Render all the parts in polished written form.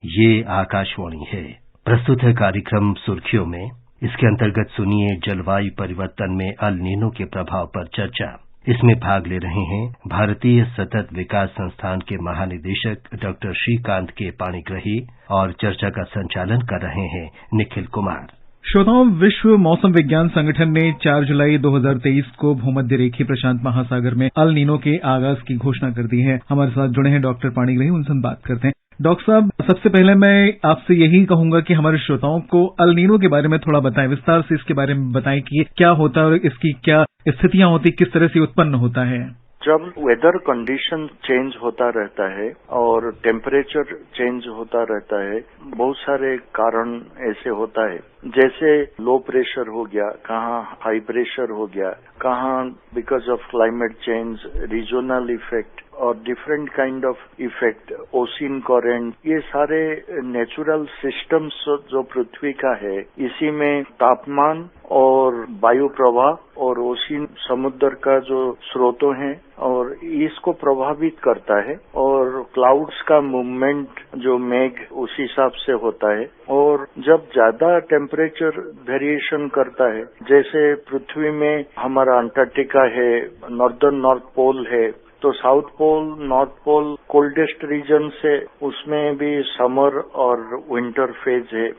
ये आकाशवाणी है। प्रस्तुत है कार्यक्रम सुर्खियों में। इसके अंतर्गत सुनिए जलवायु परिवर्तन में अल नीनो के प्रभाव पर चर्चा। इसमें भाग ले रहे हैं भारतीय सतत विकास संस्थान के महानिदेशक डॉक्टर श्रीकांत के पाणिग्रही और चर्चा का संचालन कर रहे हैं निखिल कुमार। श्रोताओं, विश्व मौसम विज्ञान संगठन ने 4 जुलाई 2023 को भूमध्य रेखीय प्रशांत महासागर में अल नीनो के आगाज की घोषणा कर दी है। हमारे साथ जुड़े हैं डॉक्टर पाणिग्रही, उनसे बात करते हैं। डॉक्टर साहब, सबसे पहले मैं आपसे यही कहूंगा कि हमारे श्रोताओं को अल नीनो के बारे में थोड़ा बताएं, विस्तार से इसके बारे में बताएं कि क्या होता है और इसकी क्या स्थितियां होती, किस तरह से उत्पन्न होता है। जब वेदर कंडीशन चेंज होता रहता है और टेम्परेचर चेंज होता रहता है, बहुत सारे कारण ऐसे होता है। जैसे लो प्रेशर हो गया, कहाँ हाई प्रेशर हो गया, कहाँ because of climate change regional effect और different kind of effect, ocean current, ये सारे नेचुरल सिस्टम्स जो पृथ्वी का है, इसी में तापमान और वायु प्रवाह और ओशियन समुद्र का जो स्रोतों हैं और इसको प्रभावित करता है। और क्लाउड्स का मूवमेंट जो मेघ उस हिसाब से होता है। और जब ज्यादा टेम्परेचर वेरिएशन करता है, जैसे पृथ्वी में हमारा अंटार्कटिका है, नॉर्दर्न नॉर्थ पोल है, तो south pole, north pole coldest region से उसमें भी समर और विंटर फेज है।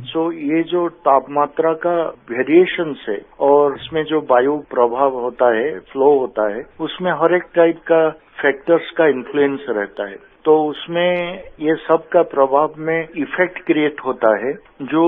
सो ये जो तापमात्रा का वेरिएशन है और इसमें जो वायु प्रभाव होता है, फ्लो होता है, उसमें हर एक टाइप का फैक्टर्स का इन्फ्लुएंस रहता है। तो उसमें ये सब का प्रभाव में इफेक्ट क्रिएट होता है जो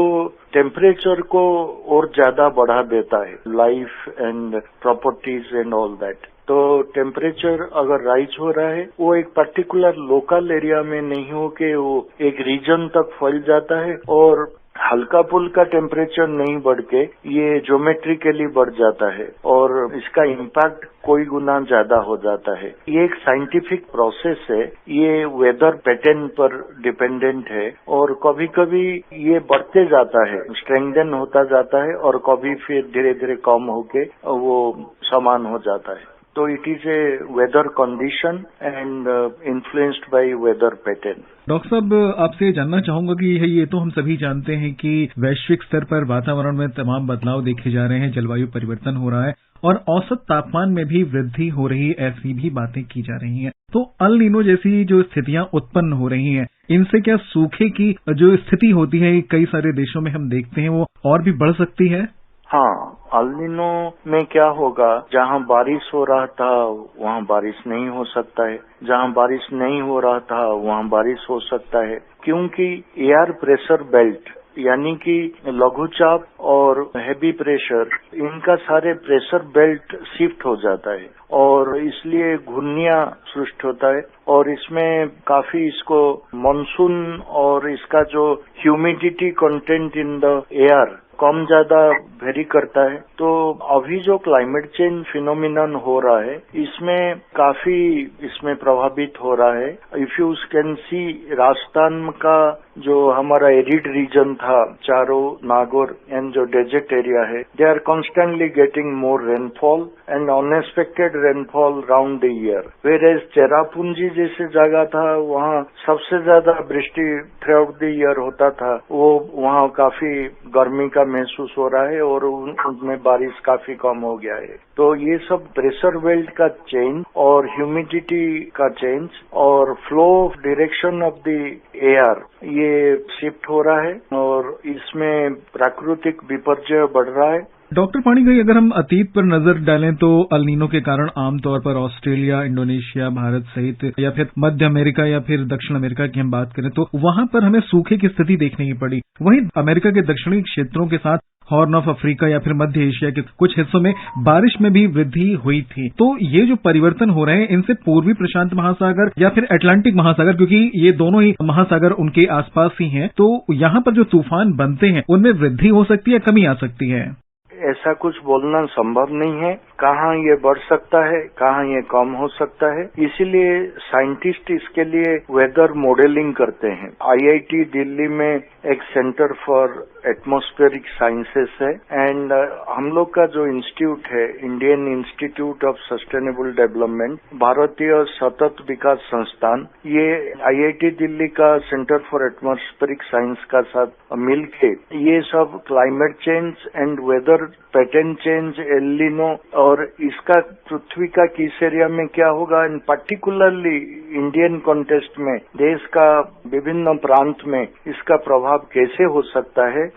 टेम्परेचर को और ज्यादा बढ़ा देता है, life and properties and all that. तो टेम्परेचर अगर राइज हो रहा है, वो एक पर्टिकुलर लोकल एरिया में नहीं हो के वो एक रीजन तक फैल जाता है और हल्का फुल्का टेम्परेचर नहीं बढ़ के ये ज्योमेट्रिकली बढ़ जाता है और इसका इम्पैक्ट कोई गुना ज्यादा हो जाता है। ये एक साइंटिफिक प्रोसेस है, ये वेदर पैटर्न पर डिपेंडेंट है और कभी कभी ये बढ़ते जाता है, स्ट्रेंथन होता जाता है और कभी फिर धीरे धीरे कम होके वो समान हो जाता है। तो it is a weather condition and influenced by weather pattern. Doctor साहब, आपसे जानना चाहूंगा कि ये तो हम सभी जानते हैं कि वैश्विक स्तर पर वातावरण में तमाम बदलाव देखे जा रहे हैं, जलवायु परिवर्तन हो रहा है और औसत तापमान में भी वृद्धि हो रही, ऐसी भी बातें की जा रही हैं। तो अल नीनो जैसी जो स्थितियां उत्पन्न हो रही हैं, इनसे क्या सूखे की जो स्थिति होती है कई सारे देशों में हम देखते हैं, वो और भी बढ़ सकती है? हाँ, अल नीनो में क्या होगा, जहाँ बारिश हो रहा था वहाँ बारिश नहीं हो सकता है, जहाँ बारिश नहीं हो रहा था वहाँ बारिश हो सकता है, क्योंकि एयर प्रेशर बेल्ट यानी कि लघुचाप और हेवी प्रेशर, इनका सारे प्रेशर बेल्ट शिफ्ट हो जाता है और इसलिए घूर्णियां सृष्टि होता है और इसमें काफी इसको मानसून और इसका जो humidity content in the air कम ज्यादा वेरी करता है। तो अभी जो क्लाइमेट चेंज फिनोमिनन हो रहा है, इसमें काफी इसमें प्रभावित हो रहा है। If you can see, Rajasthan का जो हमारा एरिड रीजन था, चारों नागौर एंड जो डेजर्ट एरिया है, they are constantly getting more rainfall and unexpected rainfall round the year. Whereas Cherrapunji जैसे जगह था, वहाँ सबसे ज्यादा वृष्टि थ्रू आउट द ईयर होता था, वो वहाँ काफी गर्मी का महसूस हो रहा है और उनमें बारिश काफी कम हो गया है। तो ये सब प्रेशर बेल्ट का चेंज और ह्यूमिडिटी का चेंज और flow of direction of the air, ये शिफ्ट हो रहा है और इसमें प्राकृतिक विपर्यय बढ़ रहा है। डॉक्टर पाणिग्रही, अगर हम अतीत पर नजर डालें तो अल नीनो के कारण आमतौर पर ऑस्ट्रेलिया, इंडोनेशिया, भारत सहित या फिर मध्य अमेरिका या फिर दक्षिण अमेरिका की हम बात करें तो वहां पर हमें सूखे की स्थिति देखने की पड़ी। वहीं अमेरिका के दक्षिणी क्षेत्रों के साथ हॉर्न ऑफ अफ्रीका या फिर मध्य एशिया के कुछ हिस्सों में बारिश में भी वृद्धि हुई थी। तो ये जो परिवर्तन हो रहे हैं, इनसे पूर्वी प्रशांत महासागर या फिर अटलांटिक महासागर, क्योंकि ये दोनों ही महासागर उनके आसपास ही हैं, तो यहाँ पर जो तूफान बनते हैं उनमें वृद्धि हो सकती है, कमी आ सकती है? ऐसा कुछ बोलना संभव नहीं है, कहाँ ये बढ़ सकता है, कहाँ ये कम हो सकता है। इसीलिए साइंटिस्ट इसके लिए वेदर मॉडलिंग करते हैं। IIT दिल्ली में एक सेंटर फॉर एटमॉस्फेरिक साइंसेस है एंड हम लोग का जो इंस्टीट्यूट है, Indian institute of sustainable development, भारतीय सतत विकास संस्थान, ये IIT दिल्ली का सेंटर फॉर एटमॉस्फेरिक साइंस का साथ मिलके ये सब climate change and weather pattern change, El Nino और इसका पृथ्वी का किस एरिया में क्या होगा, एंड पर्टिकुलरली इंडियन कॉन्टेक्स्ट में देश का विभिन्न प्रांत में इसका प्रभाव कैसे हो सकता है,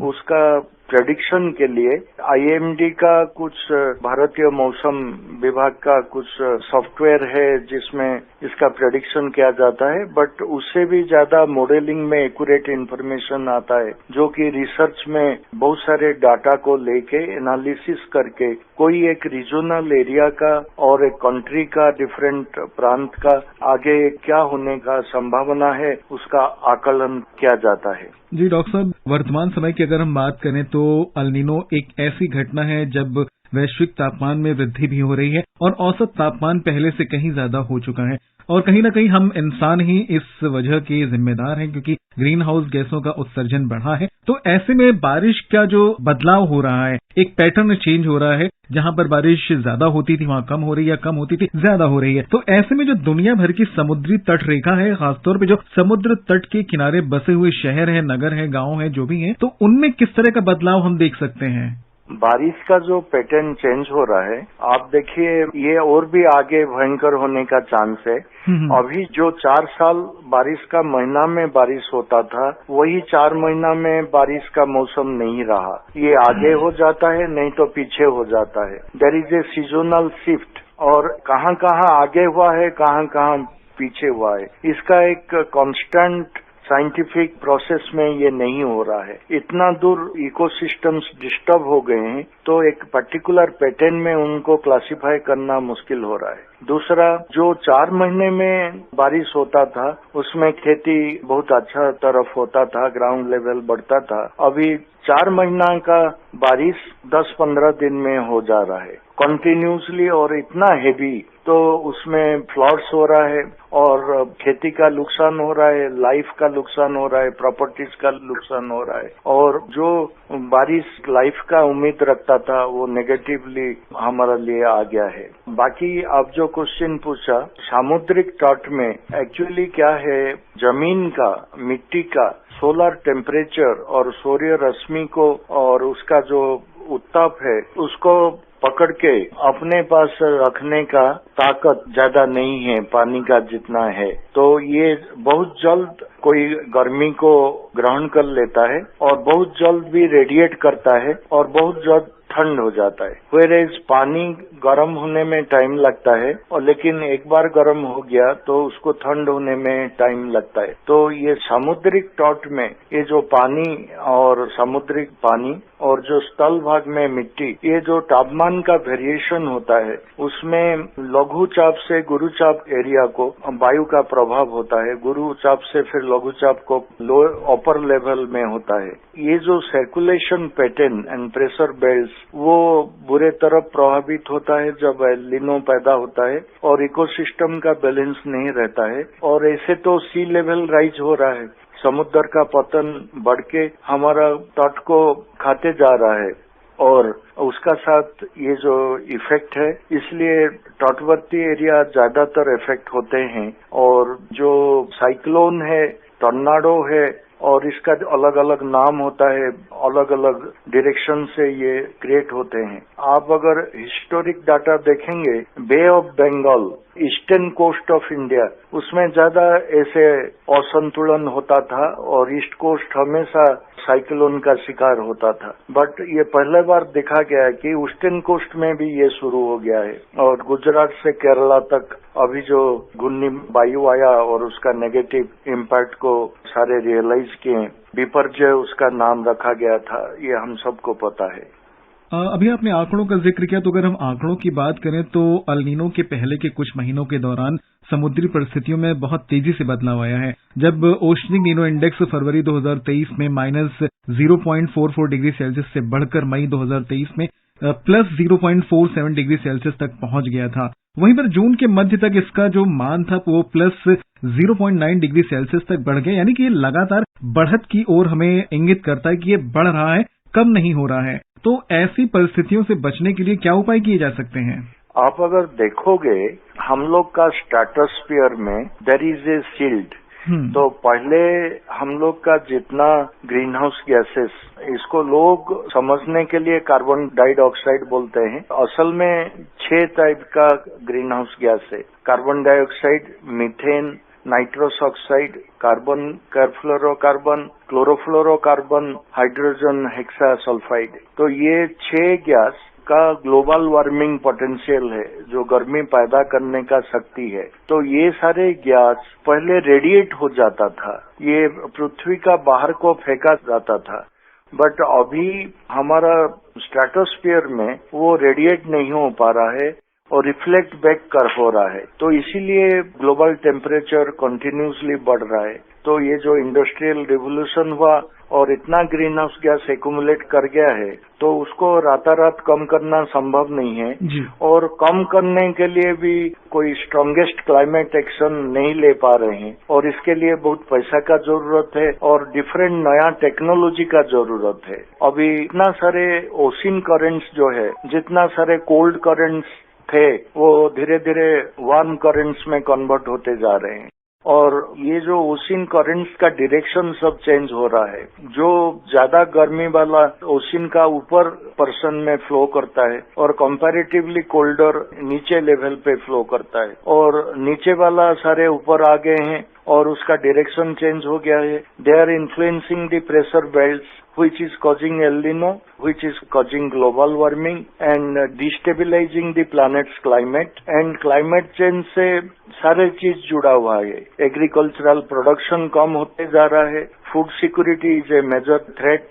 उसका प्रेडिक्शन के लिए IMD का कुछ भारतीय मौसम विभाग का कुछ सॉफ्टवेयर है जिसमें इसका प्रेडिक्शन किया जाता है, बट उससे भी ज्यादा मॉडलिंग में एक्यूरेट इंफॉर्मेशन आता है जो कि रिसर्च में बहुत सारे डाटा को लेके एनालिसिस करके कोई एक रीजनल एरिया का और एक कंट्री का, डिफरेंट प्रांत का आगे क्या होने का संभावना है उसका आकलन किया जाता है। जी डॉक्टर साहब, वर्तमान समय की अगर हम बात करें तो अल नीनो एक ऐसी घटना है जब वैश्विक तापमान में वृद्धि भी हो रही है और औसत तापमान पहले से कहीं ज्यादा हो चुका है और कहीं न कहीं हम इंसान ही इस वजह के जिम्मेदार हैं क्योंकि ग्रीन हाउस गैसों का उत्सर्जन बढ़ा है। तो ऐसे में बारिश का जो बदलाव हो रहा है, एक पैटर्न चेंज हो रहा है, जहां पर बारिश ज्यादा होती थी वहां कम हो रही है, कम होती थी ज्यादा हो रही है। तो ऐसे में जो दुनिया भर की समुद्री तट रेखा है, खासतौर पे जो समुद्र तट के किनारे बसे हुए शहर हैं, नगर हैं, गांव हैं, जो भी हैं, तो उनमें किस तरह का बदलाव हम देख सकते हैं? बारिश का जो पैटर्न चेंज हो रहा है, आप देखिए ये और भी आगे भयंकर होने का चांस है। अभी जो 4 साल बारिश का महीना में बारिश होता था, वही 4 महीना में बारिश का मौसम नहीं रहा। ये आगे हो जाता है, नहीं तो पीछे हो जाता है। There is a seasonal shift और कहाँ कहाँ आगे हुआ है, कहाँ कहाँ पीछे हुआ है, इसका एक कांस्टेंट साइंटिफिक प्रोसेस में ये नहीं हो रहा है। इतना दूर इकोसिस्टम्स डिस्टर्ब हो गए हैं तो एक पर्टिकुलर पैटर्न में उनको क्लासिफाई करना मुश्किल हो रहा है। दूसरा, जो 4 महीने में बारिश होता था उसमें खेती बहुत अच्छा तरफ होता था, ग्राउंड लेवल बढ़ता था। अभी 4 महीना का बारिश 10-15 दिन में हो जा रहा है कंटिन्यूसली और इतना हेवी, तो उसमें फ्लड्स हो रहा है और खेती का नुकसान हो रहा है, लाइफ का नुकसान हो रहा है, प्रॉपर्टीज का नुकसान हो रहा है और जो बारिश लाइफ का उम्मीद रखता था वो नेगेटिवली हमारे लिए आ गया है। बाकी आप जो क्वेश्चन पूछा, सामुद्रिक तट में एक्चुअली क्या है, जमीन का, मिट्टी का सोलर टेम्परेचर और सूर्य रश्मि को और उसका जो उत्ताप है उसको पकड़ के अपने पास रखने का ताकत ज्यादा नहीं है पानी का जितना है, तो ये बहुत जल्द कोई गर्मी को ग्रहण कर लेता है और बहुत जल्द भी रेडिएट करता है और बहुत जल्द ठंड हो जाता है। व्हेयरएज पानी गर्म होने में टाइम लगता है और लेकिन एक बार गर्म हो गया तो उसको ठंड होने में टाइम लगता है। तो ये समुद्रिक तट में ये जो पानी और समुद्रिक पानी और जो स्थल भाग में मिट्टी, ये जो तापमान का वेरिएशन होता है उसमें लघु चाप से गुरु चाप एरिया को वायु का प्रभाव होता है, गुरु चाप से फिर लघु चाप को लो अपर लेवल में होता है। ये जो circulation pattern and pressure belt वो बुरे तरह प्रभावित होता है जब एल नीनो पैदा होता है और इकोसिस्टम का बैलेंस नहीं रहता है। और ऐसे तो सी लेवल राइज हो रहा है, समुद्र का पतन बढ़ के हमारा तट को खाते जा रहा है और उसका साथ ये जो इफेक्ट है, इसलिए तटवर्ती एरिया ज्यादातर इफेक्ट होते हैं और जो साइक्लोन है, टॉर्नाडो है और इसका अलग अलग नाम होता है, अलग अलग डायरेक्शन से ये क्रिएट होते हैं। आप अगर हिस्टोरिक डाटा देखेंगे, bay of Bengal, eastern coast of India, उसमें ज्यादा ऐसे असंतुलन होता था और ईस्ट कोस्ट हमेशा साइक्लोन का शिकार होता था। बट ये पहले बार देखा गया है कि ईस्टर्न कोस्ट में भी ये शुरू हो गया है और गुजरात से केरला तक अभी जो घूर्णी वायु आया और उसका नेगेटिव इम्पैक्ट को सारे रियलाइज किए, बिपरजय उसका नाम रखा गया था, ये हम सबको पता है। अभी आपने आंकड़ों का जिक्र किया, तो अगर हम आंकड़ों की बात करें तो अल नीनो के पहले के कुछ महीनों के दौरान समुद्री परिस्थितियों में बहुत तेजी से बदलाव आया है। जब ओशनिक नीनो इंडेक्स फरवरी 2023 में -0.44 डिग्री सेल्सियस से बढ़कर मई 2023 में प्लस 0.47 डिग्री सेल्सियस तक पहुंच गया था। वहीं पर जून के मध्य तक इसका जो मान था वो प्लस 0.9 डिग्री सेल्सियस तक बढ़ गया, यानी कि ये लगातार बढ़त की ओर हमें इंगित करता है कि ये बढ़ रहा है, कम नहीं हो रहा है। तो ऐसी परिस्थितियों से बचने के लिए क्या उपाय किए जा सकते हैं? आप अगर देखोगे हम लोग का स्ट्रेटोस्फीयर में देयर इज ए शील्ड। तो पहले हम लोग का जितना ग्रीन हाउस गैसेस, इसको लोग समझने के लिए कार्बन डाइऑक्साइड बोलते हैं। असल में 6 टाइप का ग्रीन हाउस गैस है। Carbon dioxide, methane, nitrous oxide, carbon chlorofluorocarbon, chlorofluorocarbon, hydrogen hexasulphide. तो ये 6 गैस का ग्लोबल वार्मिंग पोटेंशियल है, जो गर्मी पैदा करने का शक्ति है। तो ये सारे गैस पहले रेडिएट हो जाता था, ये पृथ्वी का बाहर को फेंका जाता था, बट अभी हमारा स्ट्रेटोस्फीयर में वो रेडिएट नहीं हो पा रहा है और रिफ्लेक्ट बैक कर हो रहा है। तो इसीलिए ग्लोबल टेम्परेचर कंटिन्यूसली बढ़ रहा है। तो ये जो इंडस्ट्रियल रिवोल्यूशन हुआ और इतना ग्रीन हाउस गैस एक्यूमुलेट कर गया है, तो उसको रातारात कम करना संभव नहीं है जी। और कम करने के लिए भी कोई स्ट्रॉन्गेस्ट क्लाइमेट एक्शन नहीं ले पा रहे हैं और इसके लिए बहुत पैसा का जरूरत है और डिफरेंट नया टेक्नोलॉजी का जरूरत है। अभी इतना सारे ओशियन करेंट्स जो है, जितना सारे कोल्ड करेंट्स थे, वो धीरे धीरे वार्म करेंट्स में कन्वर्ट होते जा रहे हैं और ये जो ओशियन करेंट्स का डायरेक्शन सब चेंज हो रहा है। जो ज्यादा गर्मी वाला ओशियन का ऊपर पर्सन में फ्लो करता है और कंपैरेटिवली कोल्डर नीचे लेवल पे फ्लो करता है और नीचे वाला सारे ऊपर आ गए हैं और उसका डायरेक्शन चेंज हो गया है। They are influencing the pressure belts which is causing El Nino, which is causing global warming and destabilizing the planet's climate, and climate change से सारे चीज जुड़ा हुआ है। एग्रीकल्चरल प्रोडक्शन कम होते जा रहा है, food security is a major threat,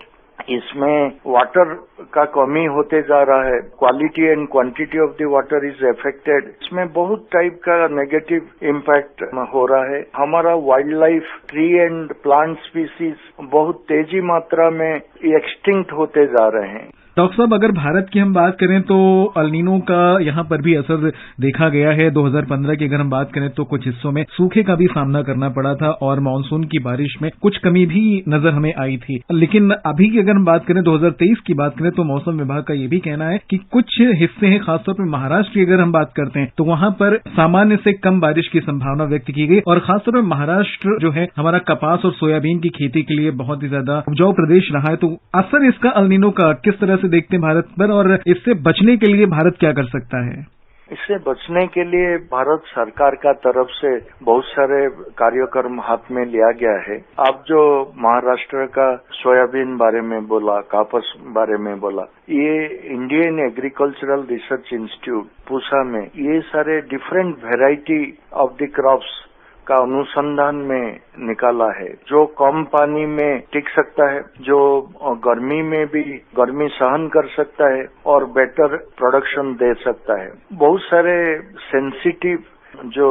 इसमें वाटर का कमी होते जा रहा है, quality and quantity of the water is affected. इसमें बहुत टाइप का नेगेटिव इम्पैक्ट हो रहा है। हमारा wild life, tree and plant species बहुत तेजी मात्रा में एक्सटिंक्ट होते जा रहे हैं। डॉक्टर साहब, अगर भारत की हम बात करें तो अल नीनो का यहाँ पर भी असर देखा गया है। 2015 की अगर हम बात करें तो कुछ हिस्सों में सूखे का भी सामना करना पड़ा था और मानसून की बारिश में कुछ कमी भी नजर हमें आई थी। लेकिन अभी की अगर हम बात करें 2023 की बात करें तो मौसम विभाग का ये भी कहना है कि कुछ हिस्से हैं, खासतौर पर महाराष्ट्र की अगर हम बात करते हैं तो वहां पर सामान्य से कम बारिश की संभावना व्यक्त की गई और खासतौर पर महाराष्ट्र जो है हमारा कपास और सोयाबीन की खेती के लिए बहुत ही ज्यादा उपजाऊ प्रदेश रहा है। तो असर इसका अल नीनो का किस तरह देखते हैं भारत पर और इससे बचने के लिए भारत क्या कर सकता है? इससे बचने के लिए भारत सरकार का तरफ से बहुत सारे कार्यक्रम हाथ में लिया गया है। आप जो महाराष्ट्र का सोयाबीन बारे में बोला, कपास बारे में बोला, ये Indian agricultural research institute Pusa में ये सारे different variety of the crops का अनुसंधान में निकाला है, जो कम पानी में टिक सकता है, जो गर्मी में भी गर्मी सहन कर सकता है और बेटर प्रोडक्शन दे सकता है। बहुत सारे सेंसिटिव जो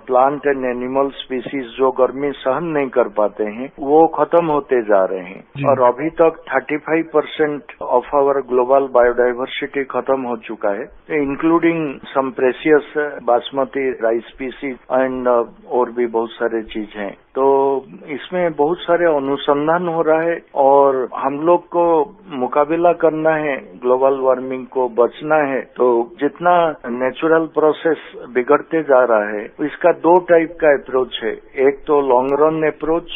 प्लांट एंड एनिमल स्पीसीज जो गर्मी सहन नहीं कर पाते हैं, वो खत्म होते जा रहे हैं और अभी तक 35% ऑफ आवर ग्लोबल बायोडाइवर्सिटी खत्म हो चुका है, including some precious basmati rice species and और भी बहुत सारे चीज हैं। तो इसमें बहुत सारे अनुसंधान हो रहा है और हम लोग को मुकाबला करना है, ग्लोबल वार्मिंग को बचना है। तो जितना नेचुरल प्रोसेस बिगड़ते जा रहा है, इसका 2 टाइप का अप्रोच है। एक तो लॉन्ग रन अप्रोच,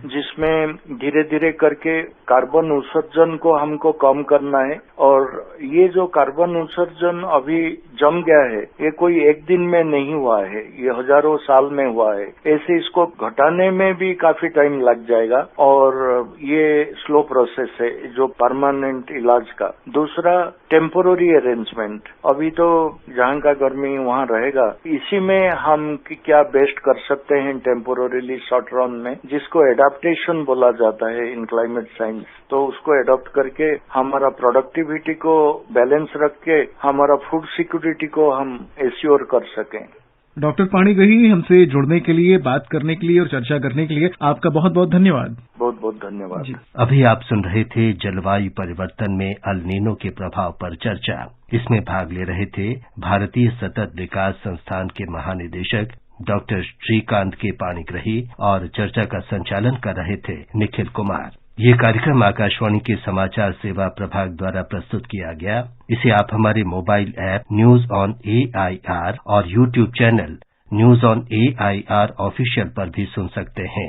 जिसमें धीरे धीरे करके कार्बन उत्सर्जन को हमको कम करना है और ये जो कार्बन उत्सर्जन अभी जम गया है, ये कोई एक दिन में नहीं हुआ है, ये हजारों साल में हुआ है। ऐसे इसको घटाने में भी काफी टाइम लग जाएगा और ये स्लो प्रोसेस है जो परमानेंट इलाज का। दूसरा, टेम्पोररी अरेंजमेंट। अभी तो जहां का गर्मी वहां रहेगा, इसी में हम क्या बेस्ट कर सकते हैं टेम्पोररीली शॉर्ट रन में, जिसको एडाप्टेशन बोला जाता है इन क्लाइमेट साइंस। तो उसको एडॉप्ट करके हमारा प्रोडक्टिविटी को बैलेंस रख के हमारा फूड सिक्योरिटी को हम एश्योर कर सकें। डॉक्टर पाणिग्रही, हमसे जुड़ने के लिए, बात करने के लिए और चर्चा करने के लिए आपका बहुत बहुत धन्यवाद। बहुत बहुत बहुत धन्यवाद। अभी आप सुन रहे थे जलवायु परिवर्तन में अल नीनो के प्रभाव पर चर्चा। इसमें भाग ले रहे थे भारतीय सतत विकास संस्थान के महानिदेशक डॉक्टर श्रीकांत के पाणिग्रही और चर्चा का संचालन कर रहे थे निखिल कुमार। ये कार्यक्रम आकाशवाणी के समाचार सेवा प्रभाग द्वारा प्रस्तुत किया गया। इसे आप हमारे mobile app news on AIR और YouTube channel news on AIR official पर भी सुन सकते हैं।